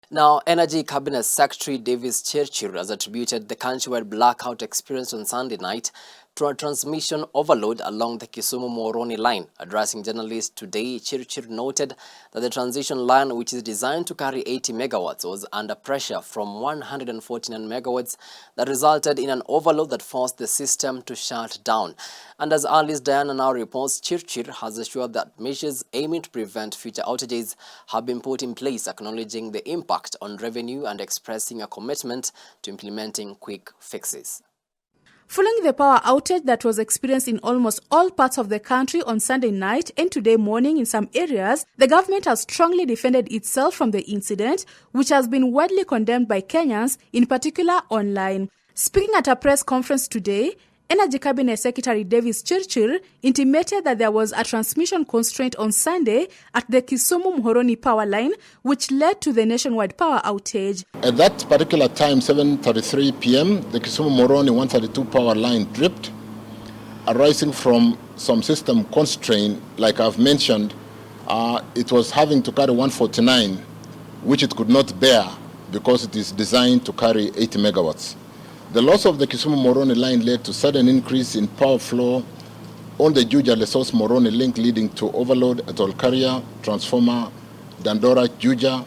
Now, Energy Cabinet Secretary Davis Chirchir has attributed the countrywide blackout experienced on Sunday night to a transmission overload along the Kisumu-Muhoroni line. Addressing journalists today, Chirchir noted that the transition line, which is designed to carry 80 megawatts, was under pressure from 149 megawatts that resulted in an overload that forced the system to shut down. And as Alice Diana now reports, Chirchir has assured that measures aiming to prevent future outages have been put in place, acknowledging the impact on revenue and expressing a commitment to implementing quick fixes. Following the power outage that was experienced in almost all parts of the country on Sunday night and today morning in some areas, the government has strongly defended itself from the incident, which has been widely condemned by Kenyans, in particular online. Speaking at a press conference today, Energy Cabinet Secretary Davis Chirchir intimated that there was a transmission constraint on Sunday at the Kisumu-Muhoroni power line, which led to the nationwide power outage. At that particular time, 7:33 p.m., the Kisumu-Muhoroni 132 power line tripped, arising from some system constraint. Like I've mentioned, it was having to carry 149, which it could not bear because it is designed to carry 80 megawatts. The loss of the Kisumu-Muhoroni line led to sudden increase in power flow on the Juja-Lesos-Muhoroni link, leading to overload at Olkaria, Transformer, Dandora-Juja,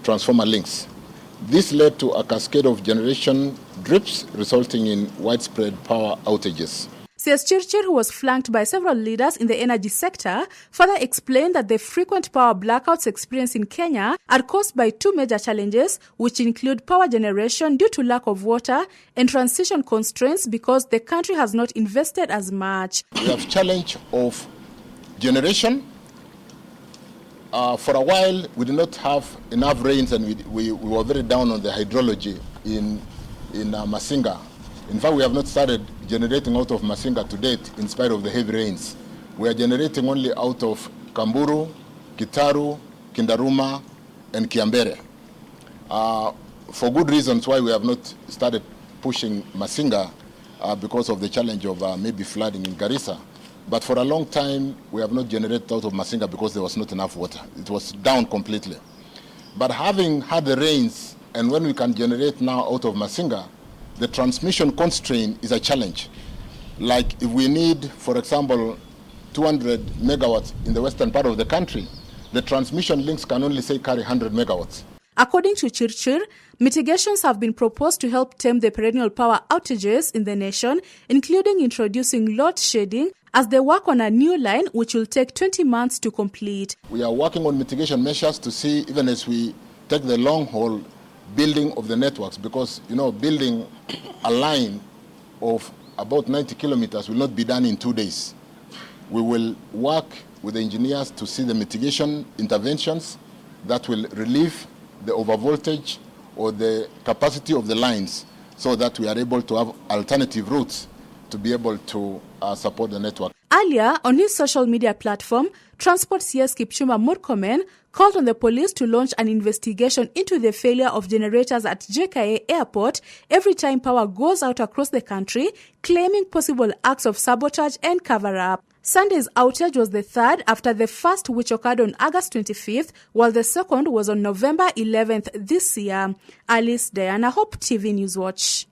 Transformer links. This led to a cascade of generation drips, resulting in widespread power outages. CS Chirchir, who was flanked by several leaders in the energy sector, further explained that the frequent power blackouts experienced in Kenya are caused by two major challenges, which include power generation due to lack of water and transition constraints because the country has not invested as much. We have challenge of generation. For a while, we did not have enough rains, and we were very down on the hydrology in Masinga. In fact, we have not started generating out of Masinga to date in spite of the heavy rains. We are generating only out of Kamburu, Kitaru, Kindaruma, and Kiambere. For good reasons why we have not started pushing Masinga because of the challenge of maybe flooding in Garissa. But for a long time, we have not generated out of Masinga because there was not enough water. It was down completely. But having had the rains, and when we can generate now out of Masinga, the transmission constraint is a challenge. Like if we need, for example, 200 megawatts in the western part of the country, the transmission links can only say carry 100 megawatts. According to Chirchir, mitigations have been proposed to help tame the perennial power outages in the nation, including introducing load shedding as they work on a new line which will take 20 months to complete. We are working on mitigation measures to see, even as we take the long haul, building of the networks, because building a line of about 90 kilometers will not be done in 2 days. We will work with the engineers to see the mitigation interventions that will relieve the overvoltage or the capacity of the lines, so that we are able to have alternative routes to be able to support the network. Earlier, on his social media platform, Transport CS Kipchumba Murkomen called on the police to launch an investigation into the failure of generators at JKA Airport every time power goes out across the country, claiming possible acts of sabotage and cover-up. Sunday's outage was the third after the first, which occurred on August 25th, while the second was on November 11th this year. Alice Diana, Hope TV Newswatch.